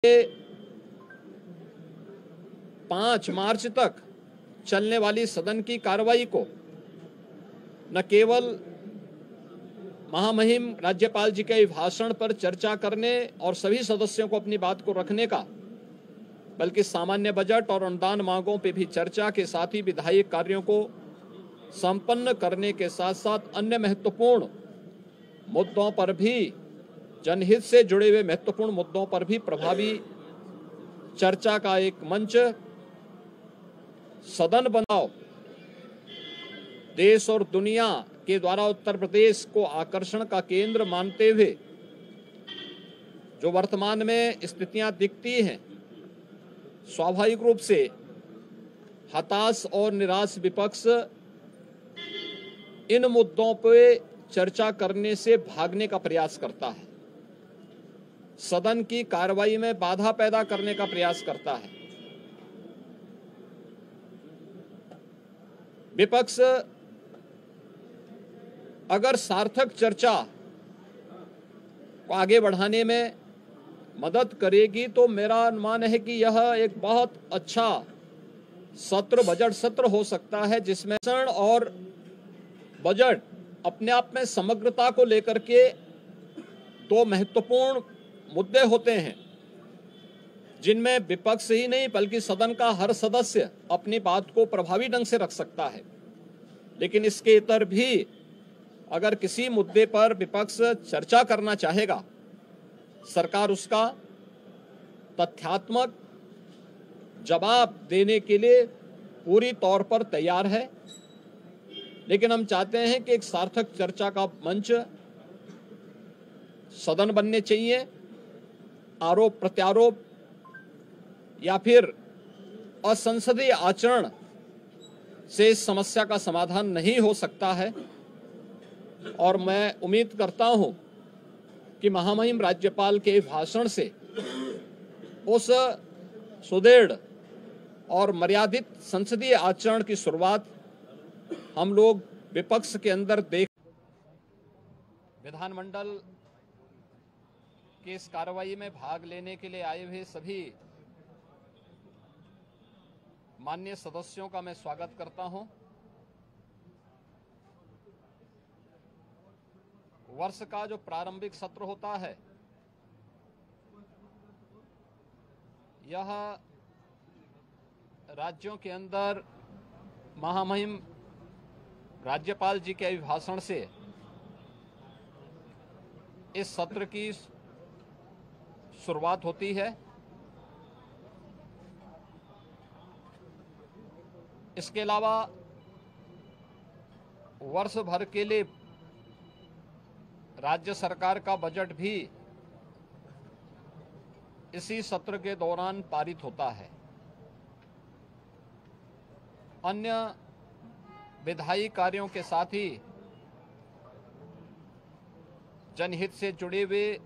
5 मार्च तक चलने वाली सदन की कार्रवाई को न केवल महामहिम राज्यपाल जी के अभिभाषण पर चर्चा करने और सभी सदस्यों को अपनी बात को रखने का, बल्कि सामान्य बजट और अनुदान मांगों पर भी चर्चा के साथ ही विधायी कार्यों को संपन्न करने के साथ साथ अन्य महत्वपूर्ण मुद्दों पर भी, जनहित से जुड़े हुए महत्वपूर्ण मुद्दों पर भी प्रभावी चर्चा का एक मंच सदन बनाओ। देश और दुनिया के द्वारा उत्तर प्रदेश को आकर्षण का केंद्र मानते हुए जो वर्तमान में स्थितियां दिखती हैं, स्वाभाविक रूप से हताश और निराश विपक्ष इन मुद्दों पे चर्चा करने से भागने का प्रयास करता है, सदन की कार्रवाई में बाधा पैदा करने का प्रयास करता है। विपक्ष अगर सार्थक चर्चा को आगे बढ़ाने में मदद करेगी तो मेरा अनुमान है कि यह एक बहुत अच्छा सत्र, बजट सत्र हो सकता है, जिसमें और बजट अपने आप में समग्रता को लेकर के दो महत्वपूर्ण मुद्दे होते हैं, जिनमें विपक्ष ही नहीं बल्कि सदन का हर सदस्य अपनी बात को प्रभावी ढंग से रख सकता है। लेकिन इसके इतर भी अगर किसी मुद्दे पर विपक्ष चर्चा करना चाहेगा, सरकार उसका तथ्यात्मक जवाब देने के लिए पूरी तौर पर तैयार है। लेकिन हम चाहते हैं कि एक सार्थक चर्चा का मंच सदन बनने चाहिए। आरोप प्रत्यारोप या फिर असंसदीय आचरण से इस समस्या का समाधान नहीं हो सकता है, और मैं उम्मीद करता हूं कि महामहिम राज्यपाल के भाषण से उस सुदृढ़ और मर्यादित संसदीय आचरण की शुरुआत हम लोग विपक्ष के अंदर देख। विधानमंडल की इस कार्रवाई में भाग लेने के लिए आए हुए सभी माननीय सदस्यों का मैं स्वागत करता हूं। वर्ष का जो प्रारंभिक सत्र होता है, यह राज्यों के अंदर महामहिम राज्यपाल जी के अभिभाषण से इस सत्र की शुरुआत होती है। इसके अलावा वर्ष भर के लिए राज्य सरकार का बजट भी इसी सत्र के दौरान पारित होता है। अन्य विधायी कार्यों के साथ ही जनहित से जुड़े हुए,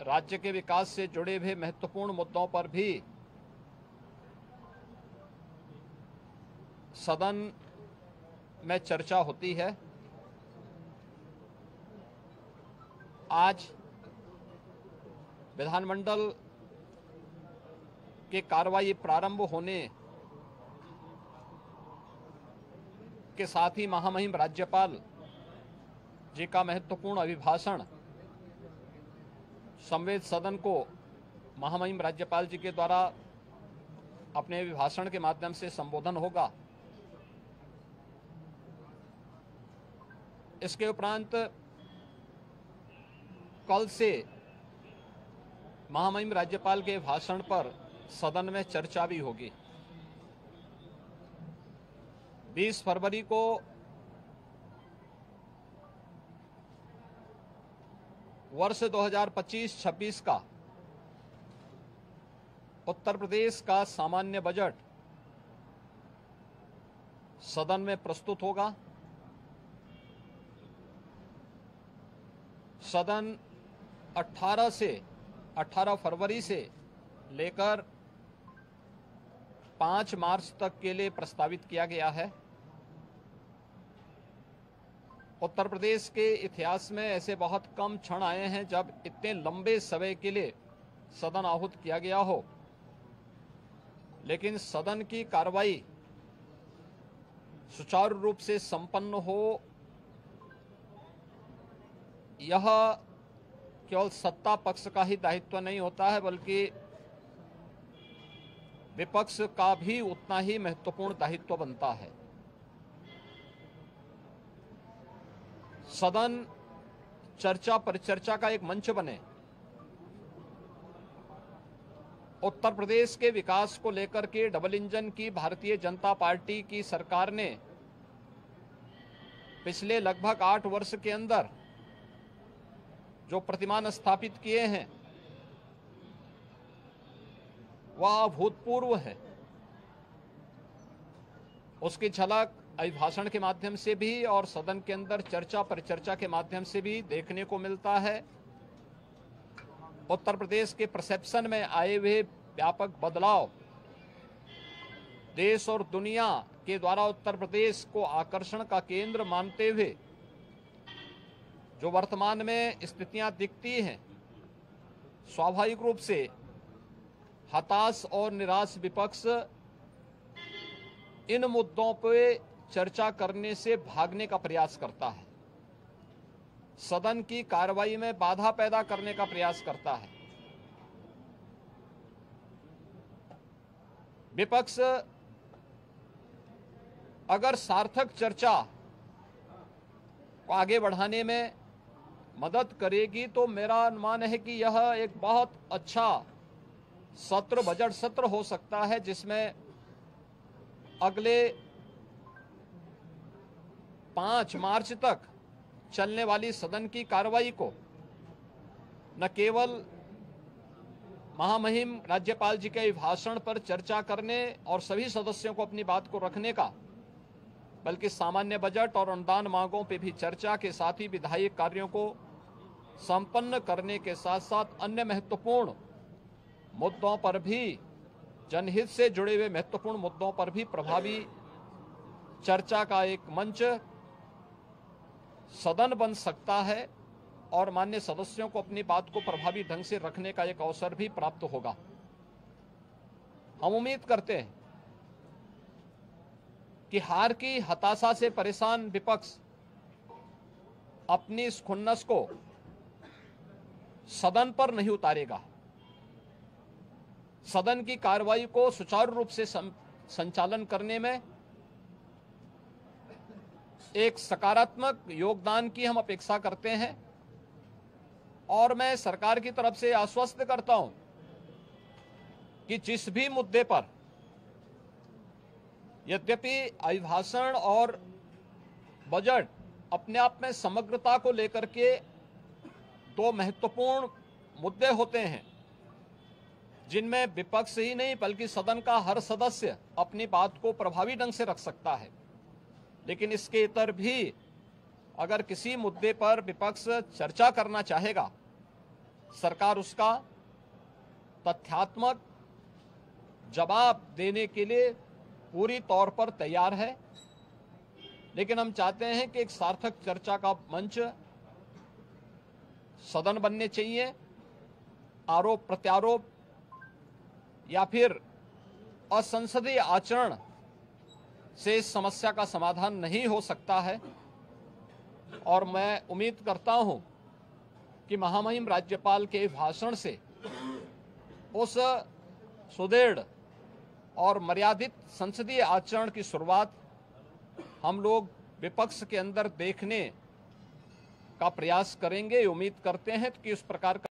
राज्य के विकास से जुड़े हुए महत्वपूर्ण मुद्दों पर भी सदन में चर्चा होती है। आज विधानमंडल के कार्रवाई प्रारंभ होने के साथ ही महामहिम राज्यपाल जी का महत्वपूर्ण अभिभाषण संवेद सदन को महामहिम राज्यपाल जी के द्वारा अपने अभिभाषण के माध्यम से संबोधन होगा। इसके उपरांत कल से महामहिम राज्यपाल के भाषण पर सदन में चर्चा भी होगी। 20 फरवरी को वर्ष 2025-26 का उत्तर प्रदेश का सामान्य बजट सदन में प्रस्तुत होगा। सदन 18 फरवरी से लेकर 5 मार्च तक के लिए प्रस्तावित किया गया है। उत्तर प्रदेश के इतिहास में ऐसे बहुत कम क्षण आए हैं जब इतने लंबे समय के लिए सदन आहूत किया गया हो, लेकिन सदन की कार्रवाई सुचारू रूप से संपन्न हो, यह केवल सत्ता पक्ष का ही दायित्व नहीं होता है, बल्कि विपक्ष का भी उतना ही महत्वपूर्ण दायित्व बनता है। सदन चर्चा परिचर्चा का एक मंच बने। उत्तर प्रदेश के विकास को लेकर के डबल इंजन की भारतीय जनता पार्टी की सरकार ने पिछले लगभग 8 वर्ष के अंदर जो प्रतिमान स्थापित किए हैं वह अभूतपूर्व है। उसकी झलक अभिभाषण के माध्यम से भी और सदन के अंदर चर्चा परिचर्चा के माध्यम से भी देखने को मिलता है। उत्तर प्रदेश के परसेप्शन में आए हुए व्यापक बदलाव देश और दुनिया के द्वारा उत्तर प्रदेश को आकर्षण का केंद्र मानते हुए जो वर्तमान में स्थितियां दिखती हैं, स्वाभाविक रूप से हताश और निराश विपक्ष इन मुद्दों पर चर्चा करने से भागने का प्रयास करता है, सदन की कार्रवाई में बाधा पैदा करने का प्रयास करता है। विपक्ष अगर सार्थक चर्चा को आगे बढ़ाने में मदद करेगी तो मेरा अनुमान है कि यह एक बहुत अच्छा सत्र, बजट सत्र हो सकता है, जिसमें अगले 5 मार्च तक चलने वाली सदन की कार्रवाई को न केवल महामहिम राज्यपाल जी के भाषण पर चर्चा करने और सभी सदस्यों को अपनी बात को रखने का, बल्कि सामान्य बजट और अनुदान मांगों पर भी चर्चा के साथ ही विधायी कार्यों को संपन्न करने के साथ साथ अन्य महत्वपूर्ण मुद्दों पर भी, जनहित से जुड़े हुए महत्वपूर्ण मुद्दों पर भी प्रभावी चर्चा का एक मंच सदन बन सकता है और माननीय सदस्यों को अपनी बात को प्रभावी ढंग से रखने का एक अवसर भी प्राप्त होगा। हम उम्मीद करते हैं कि हार की हताशा से परेशान विपक्ष अपनी इस खुन्नस को सदन पर नहीं उतारेगा। सदन की कार्रवाई को सुचारू रूप से संचालन करने में एक सकारात्मक योगदान की हम अपेक्षा करते हैं और मैं सरकार की तरफ से आश्वस्त करता हूं कि जिस भी मुद्दे पर, यद्यपि अभिभाषण और बजट अपने आप में समग्रता को लेकर के 2 महत्वपूर्ण मुद्दे होते हैं, जिनमें विपक्ष ही नहीं बल्कि सदन का हर सदस्य अपनी बात को प्रभावी ढंग से रख सकता है, लेकिन इसके इतर भी अगर किसी मुद्दे पर विपक्ष चर्चा करना चाहेगा, सरकार उसका तथ्यात्मक जवाब देने के लिए पूरी तौर पर तैयार है। लेकिन हम चाहते हैं कि एक सार्थक चर्चा का मंच सदन बनने चाहिए। आरोप प्रत्यारोप या फिर असंसदीय आचरण से इस समस्या का समाधान नहीं हो सकता है और मैं उम्मीद करता हूं कि महामहिम राज्यपाल के भाषण से उस सुदृढ़ और मर्यादित संसदीय आचरण की शुरुआत हम लोग विपक्ष के अंदर देखने का प्रयास करेंगे। उम्मीद करते हैं कि इस प्रकार का